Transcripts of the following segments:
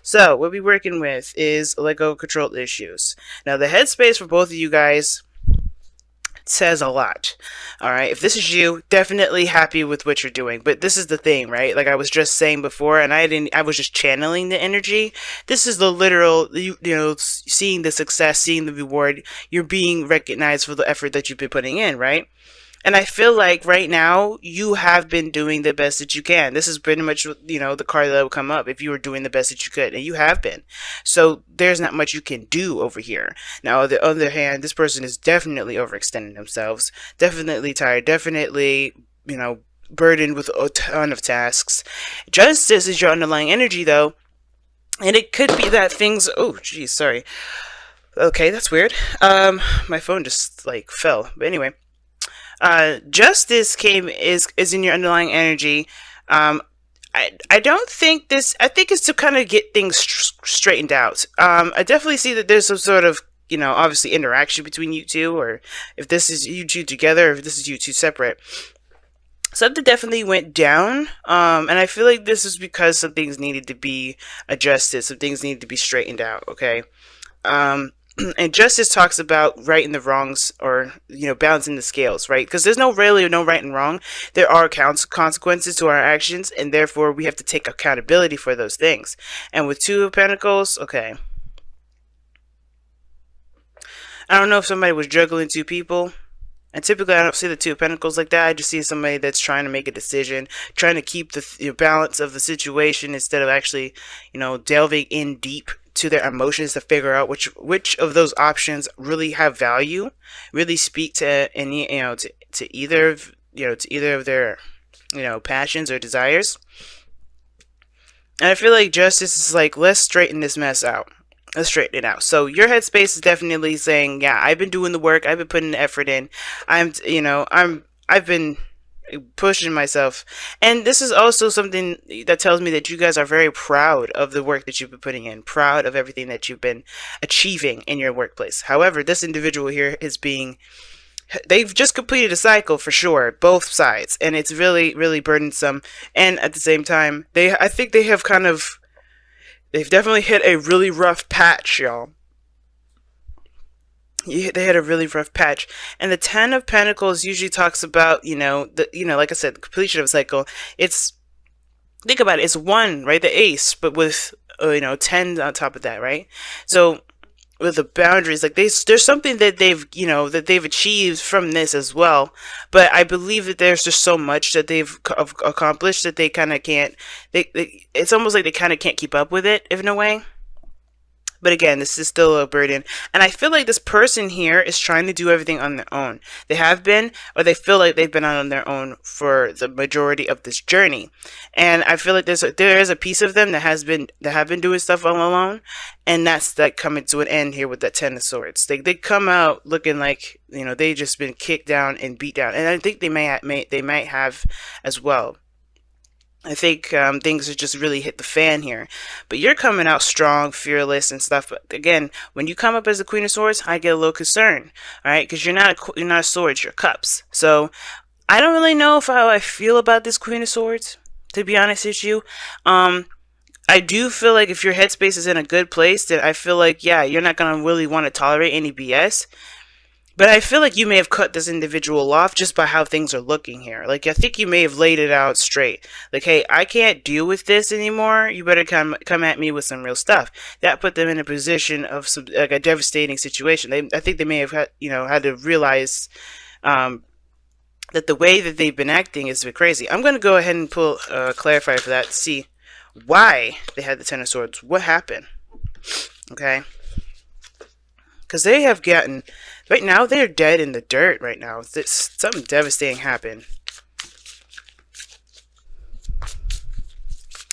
So what we're working with is let go of control issues. Now the headspace for both of you guys says a lot. All right, if this is you, definitely happy with what you're doing. But this is the thing, right? Like I was just saying before, and I was just channeling the energy. This is the literal, seeing the success, seeing the reward. You're being recognized for the effort that you've been putting in, right? And I feel like right now you have been doing the best that you can. This is pretty much, the card that will come up if you were doing the best that you could, and you have been. So there's not much you can do over here. Now, on the other hand, this person is definitely overextending themselves, definitely tired, definitely, burdened with a ton of tasks. Justice is your underlying energy, though. And it could be that things. Oh, geez, sorry. Okay, that's weird. My phone just like fell. But anyway, justice is in your underlying energy. I don't think this. I think it's to kind of get things straightened out. I definitely see that there's some sort of obviously interaction between you two, or if this is you two together, or if this is you two separate. Something definitely went down, and I feel like this is because some things needed to be adjusted, some things needed to be straightened out. Okay. And justice talks about right and the wrongs, or balancing the scales, right? Because there's really no right and wrong. There are consequences to our actions, and therefore we have to take accountability for those things. And with Two of Pentacles, okay, I don't know if somebody was juggling two people. And typically, I don't see the Two of Pentacles like that. I just see somebody that's trying to make a decision, trying to keep the balance of the situation instead of actually, delving in deep to their emotions to figure out which of those options really have value, really speak to any, to either of, to either of their, passions or desires. And I feel like justice is like, let's straighten this mess out. Let's straighten it out. So your headspace is definitely saying, yeah, I've been doing the work. I've been putting the effort in. I've been pushing myself. And this is also something that tells me that you guys are very proud of the work that you've been putting in, proud of everything that you've been achieving in your workplace. However, this individual here they've just completed a cycle for sure, both sides, and it's really, really burdensome. And at the same time, I think they've definitely hit a really rough patch, y'all. They had a really rough patch. And the Ten of Pentacles usually talks about, like I said, the completion of a cycle. Think about it, it's one, right? The ace, but with, 10 on top of that, right? So with the boundaries, like there's something that they've achieved from this as well. But I believe that there's just so much that they've accomplished that they kind of can't. It's almost like they kind of can't keep up with it, in a way. But again, this is still a burden. And I feel like this person here is trying to do everything on their own. They have been, or they feel like they've been on their own for the majority of this journey. And I feel like there is a piece of them that have been doing stuff all alone. And that's like coming to an end here with that Ten of Swords. They come out looking like, they just been kicked down and beat down. And I think they might have as well. I think things have just really hit the fan here. But you're coming out strong, fearless, and stuff. But again, when you come up as the Queen of Swords, I get a little concerned. All right, because you're not a sword, you're cups. So I don't really know how I feel about this Queen of Swords, to be honest with you. I do feel like if your headspace is in a good place, then I feel like, yeah, you're not going to really want to tolerate any BS. But I feel like you may have cut this individual off just by how things are looking here. Like, I think you may have laid it out straight. Like, hey, I can't deal with this anymore. You better come at me with some real stuff. That put them in a position of a devastating situation. I think they may have had to realize that the way that they've been acting is a bit crazy. I'm going to go ahead and pull clarify for that to see why they had the Ten of Swords. What happened? Okay. Because they have gotten... Right now, they're dead in the dirt right now. Something devastating happened.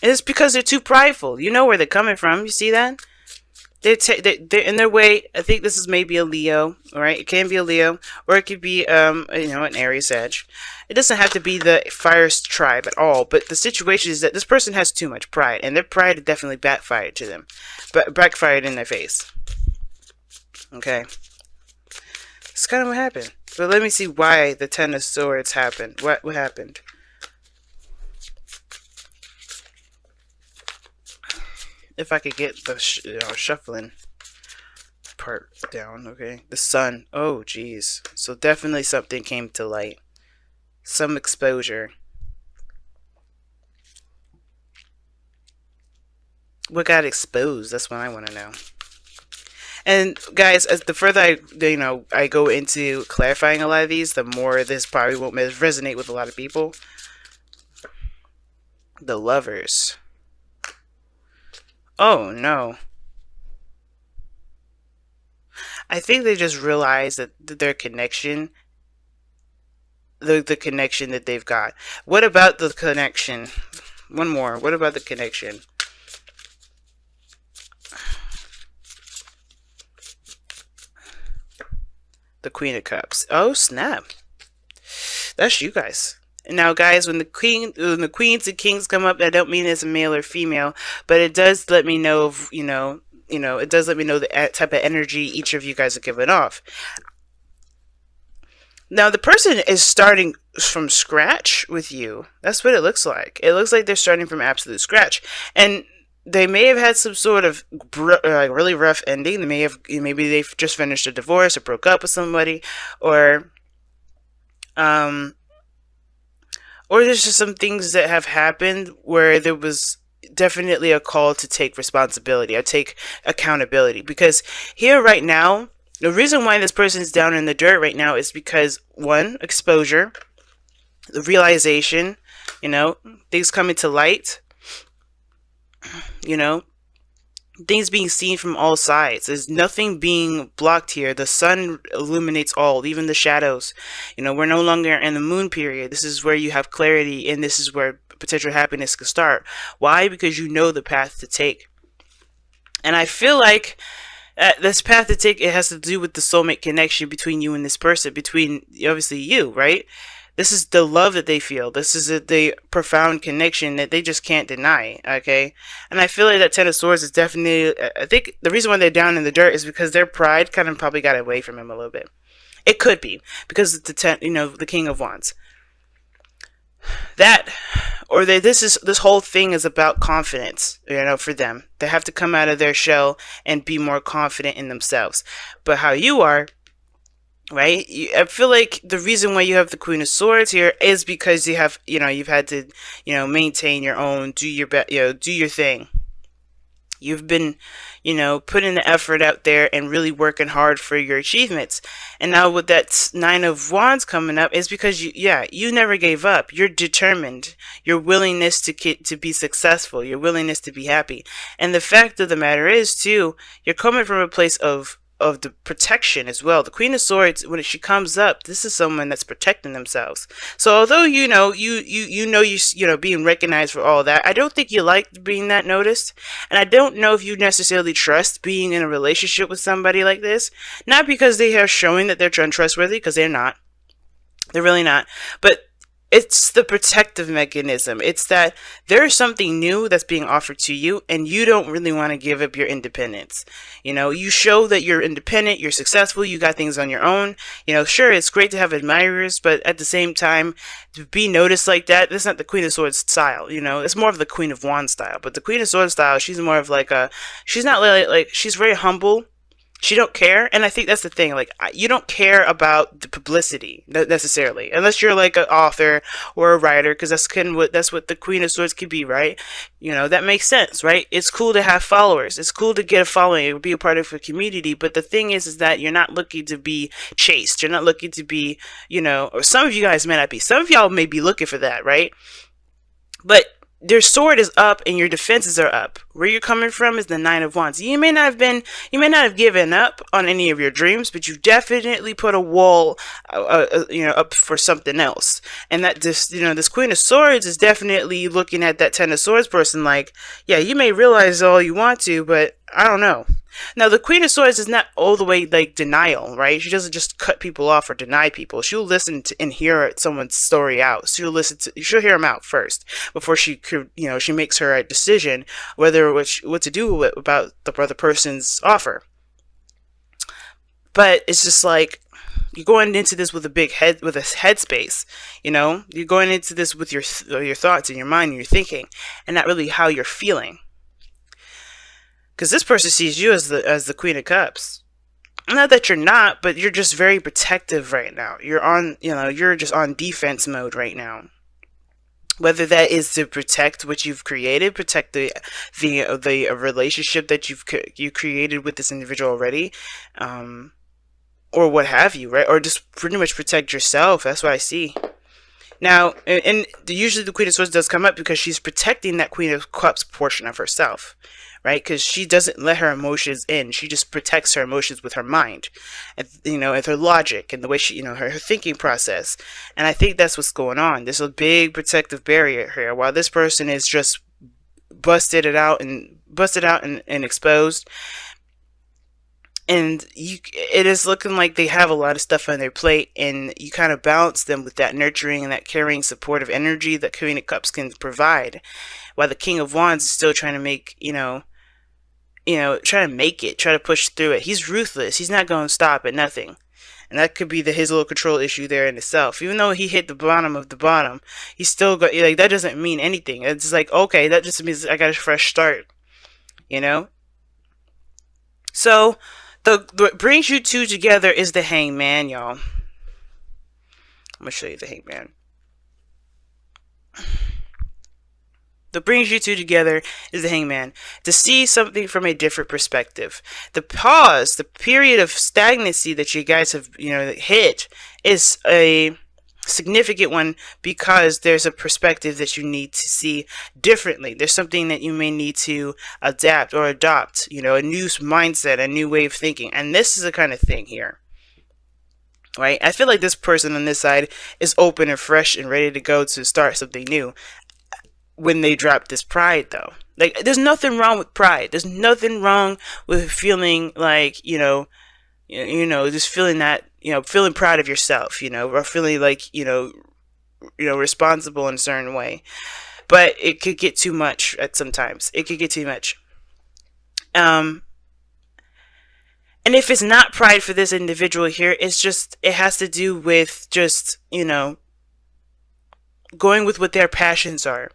It's because they're too prideful. You know where they're coming from. You see that? They're in their way. I think this is maybe a Leo. Alright? It can be a Leo. Or it could be, an Aries edge. It doesn't have to be the fire tribe at all. But the situation is that this person has too much pride. And their pride definitely backfired to them. But backfired in their face. Okay? That's kind of what happened. But let me see why the Ten of Swords happened. What happened? If I could get the shuffling part down. Okay, the sun. Oh geez, so definitely something came to light, some exposure. What got exposed? That's what I want to know. And guys, as the further I go into clarifying a lot of these, the more this probably won't resonate with a lot of people. The lovers. Oh no. I think they just realized that their connection, the connection that they've got. What about the connection? One more. What about the connection? The Queen of Cups. Oh snap! That's you guys. Now, guys, when the queens and kings come up, I don't mean as a male or female, but it does let me know of it does let me know the type of energy each of you guys are giving off. Now, the person is starting from scratch with you. That's what it looks like. It looks like they're starting from absolute scratch, and they may have had some sort of like really rough ending. They may have maybe they've just finished a divorce or broke up with somebody, um, or there's just some things that have happened where there was definitely a call to take responsibility or take accountability. Because here right now, the reason why this person's down in the dirt right now is because, one, exposure, the realization, things coming to light, things being seen from all sides. There's nothing being blocked here. The sun illuminates all, even the shadows. We're no longer in the moon period. This is where you have clarity, and this is where potential happiness can start. Why? Because you know the path to take. And I feel like this path to take, it has to do with the soulmate connection between you and this person, between obviously you, right? This is the love that they feel. This is the profound connection that they just can't deny, okay? And I feel like that Ten of Swords is definitely, I think the reason why they're down in the dirt is because their pride kind of probably got away from him a little bit. It could be because of the King of Wands. This whole thing is about confidence, for them. They have to come out of their shell and be more confident in themselves. But how you are, right? I feel like the reason why you have the Queen of Swords here is because you've had to, maintain your own, do your best, do your thing. You've been, putting the effort out there and really working hard for your achievements. And now with that Nine of Wands coming up, is because you never gave up. You're determined. Your willingness to be successful. Your willingness to be happy. And the fact of the matter is, too, you're coming from a place of the protection as well. The Queen of Swords, when she comes up, this is someone that's protecting themselves. So although you being recognized for all that, I don't think you like being that noticed, and I don't know if you necessarily trust being in a relationship with somebody like this. Not because they are showing that they're untrustworthy, because they're not. They're really not. But it's the protective mechanism. It's that there is something new that's being offered to you, and you don't really want to give up your independence. You show that you're independent, you're successful, you got things on your own. Sure, it's great to have admirers, but at the same time, to be noticed like that, that's not the Queen of Swords style. It's more of the Queen of Wands style. But the Queen of Swords style, she's more of she's not like she's very humble. She don't care, and I think that's the thing. Like, you don't care about the publicity necessarily, unless you're like an author or a writer, because that's what the Queen of Swords could be, right? That makes sense, right? It's cool to have followers. It's cool to get a following and be a part of a community. But the thing is that you're not looking to be chased. You're not looking to be, or some of you guys may not be. Some of y'all may be looking for that, right? But your sword is up and your defenses are up. Where you're coming from is the Nine of Wands. You may not have given up on any of your dreams, but you definitely put a wall, up for something else. And that this Queen of Swords is definitely looking at that Ten of Swords person like, yeah, you may realize all you want to, but I don't know. Now, the Queen of Swords is not all the way like denial, right? She doesn't just cut people off or deny people. She'll listen to and hear someone's story out. She'll hear them out first before she makes her decision whether what to do about the other person's offer. But it's just like, you're going into this with a headspace. You're going into this with your thoughts and your mind and your thinking, and not really how you're feeling. Because this person sees you as the Queen of Cups. Not that you're not, but you're just very protective right now. You're on, you're just on defense mode right now. Whether that is to protect what you've created, protect the relationship that you created with this individual already, or what have you, right? Or just pretty much protect yourself. That's what I see. Now, and usually the Queen of Swords does come up because she's protecting that Queen of Cups portion of herself, right? Because she doesn't let her emotions in. She just protects her emotions with her mind, and with her logic and the way she, her thinking process. And I think that's what's going on. There's a big protective barrier here, while this person is just busted out and exposed. And it is looking like they have a lot of stuff on their plate, and you kind of balance them with that nurturing and that caring, supportive energy that Queen of Cups can provide, while the King of Wands is still trying to make, try to make it, try to push through it. He's ruthless. He's not going to stop at nothing. And that could be his little control issue there in itself. Even though he hit the bottom of the bottom, he's still got, like, that doesn't mean anything. It's like, okay, that just means I got a fresh start, So, what brings you two together is the Hangman, y'all. I'm going to show you the Hangman. What brings you two together is the Hangman. To see something from a different perspective. The pause, the period of stagnancy that you guys have, hit is a significant one, because there's a perspective that you need to see differently. There's something that you may need to adapt or adopt, a new mindset, a new way of thinking. And this is the kind of thing here, right? I feel like this person on this side is open and fresh and ready to go to start something new when they drop this pride, though. Like, there's nothing wrong with pride. There's nothing wrong with feeling like, just feeling that, feeling proud of yourself, or feeling like, responsible in a certain way. But it could get too much at sometimes. It could get too much. And if it's not pride for this individual here, it has to do with just, going with what their passions are,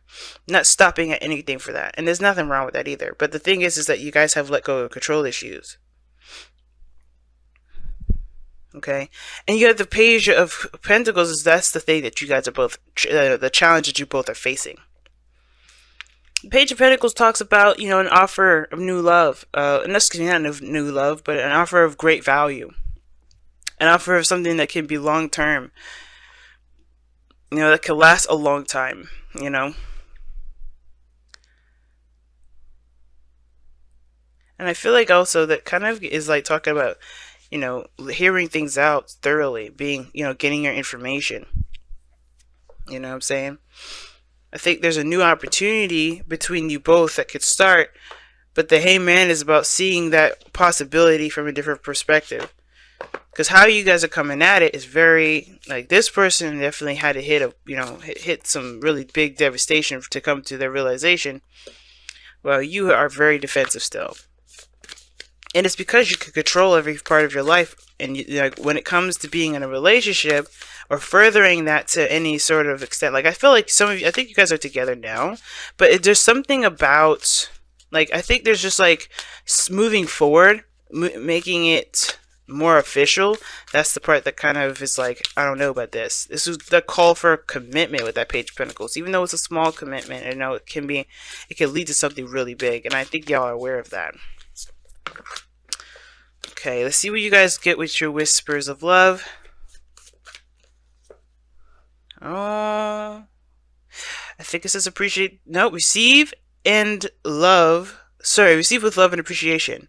not stopping at anything for that. And there's nothing wrong with that either. But the thing is that you guys have let go of control issues. Okay, and you have the Page of Pentacles. That's the thing that you guys are both, the challenge that you both are facing. The Page of Pentacles talks about, an offer of new love, and that's not of new love, but an offer of great value, an offer of something that can be long term, that can last a long time, And I feel like also that kind of is like talking about, hearing things out thoroughly, being, getting your information. You know what I'm saying? I think there's a new opportunity between you both that could start, but the Hangman is about seeing that possibility from a different perspective. Because how you guys are coming at it is very, like, this person definitely had to hit some really big devastation to come to their realization. Well, you are very defensive still. And it's because you can control every part of your life. And when it comes to being in a relationship or furthering that to any sort of extent, like, I feel like some of you, I think you guys are together now, but there's something about, like, I think there's just like moving forward, making it more official. That's the part that kind of is like, I don't know about this. This is the call for commitment with that Page of Pentacles. Even though it's a small commitment, it can lead to something really big. And I think y'all are aware of that. Okay, let's see what you guys get with your whispers of love. Oh, I think it says receive and love. Sorry, receive with love and appreciation.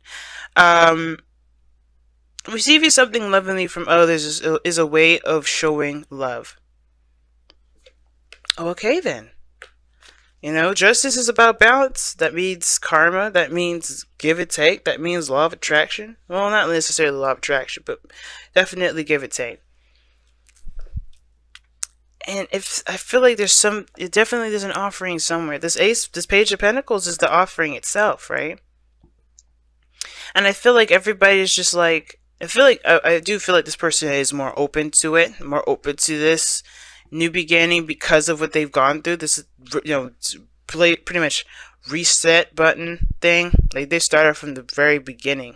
Receiving something lovingly from others is a way of showing love. Okay, then. Justice is about balance. That means karma. That means give and take. That means law of attraction. Well, not necessarily law of attraction, but definitely give and take. And if I feel like there's an offering somewhere. This Page of Pentacles is the offering itself, right? And I feel like everybody's just like, I do feel like this person is more open to it, more open to this new beginning because of what they've gone through. This, pretty much reset button thing. Like they started from the very beginning.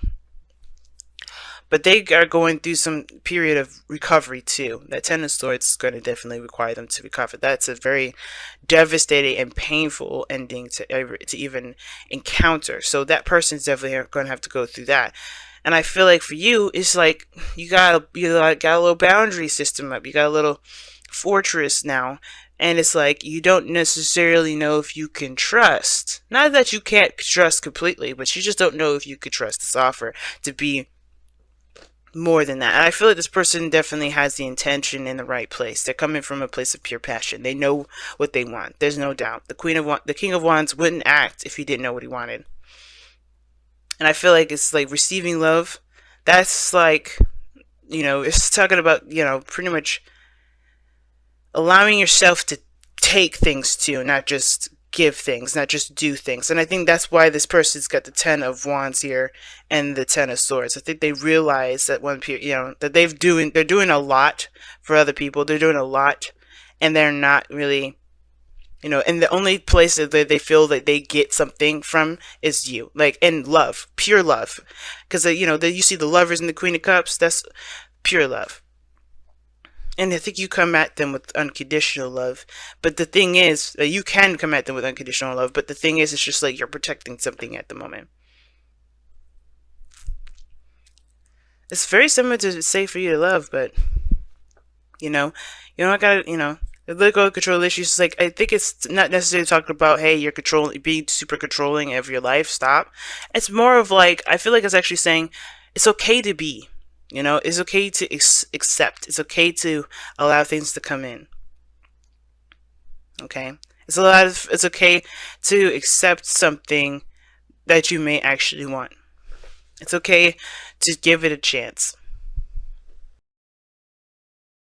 But they are going through some period of recovery too. That Ten of Swords is going to definitely require them to recover. That's a very devastating and painful ending to even encounter. So that person's definitely going to have to go through that. And I feel like for you, it's like you got a little boundary system up. You got a little fortress now. And it's like you don't necessarily know if you can trust. Not that you can't trust completely, but you just don't know if you could trust this offer to be more than that. And I feel like this person definitely has the intention in the right place. They're coming from a place of pure passion. They know what they want. There's no doubt. The King of Wands wouldn't act if he didn't know what he wanted. And I feel like it's like receiving love. That's like, it's talking about, pretty much allowing yourself to take things to, not just give things, not just do things. And I think that's why this person's got the Ten of Wands here and the Ten of Swords. I think they realize that that they're doing a lot for other people. They're doing a lot, and they're not really, and the only place that they feel that they get something from is you, like, and love, pure love. Because you see the Lovers and the Queen of Cups. That's pure love. And I think you come at them with unconditional love. But the thing is, you can come at them with unconditional love. But the thing is, it's just like you're protecting something at the moment. It's very similar to say for you to love, but, you don't gotta, let go of control issues. Like, I think it's not necessarily talking about, hey, you're being super controlling of your life. Stop. It's more of like, I feel like it's actually saying it's okay to be. It's okay to accept. It's okay to allow things to come in. Okay? It's okay to accept something that you may actually want. It's okay to give it a chance.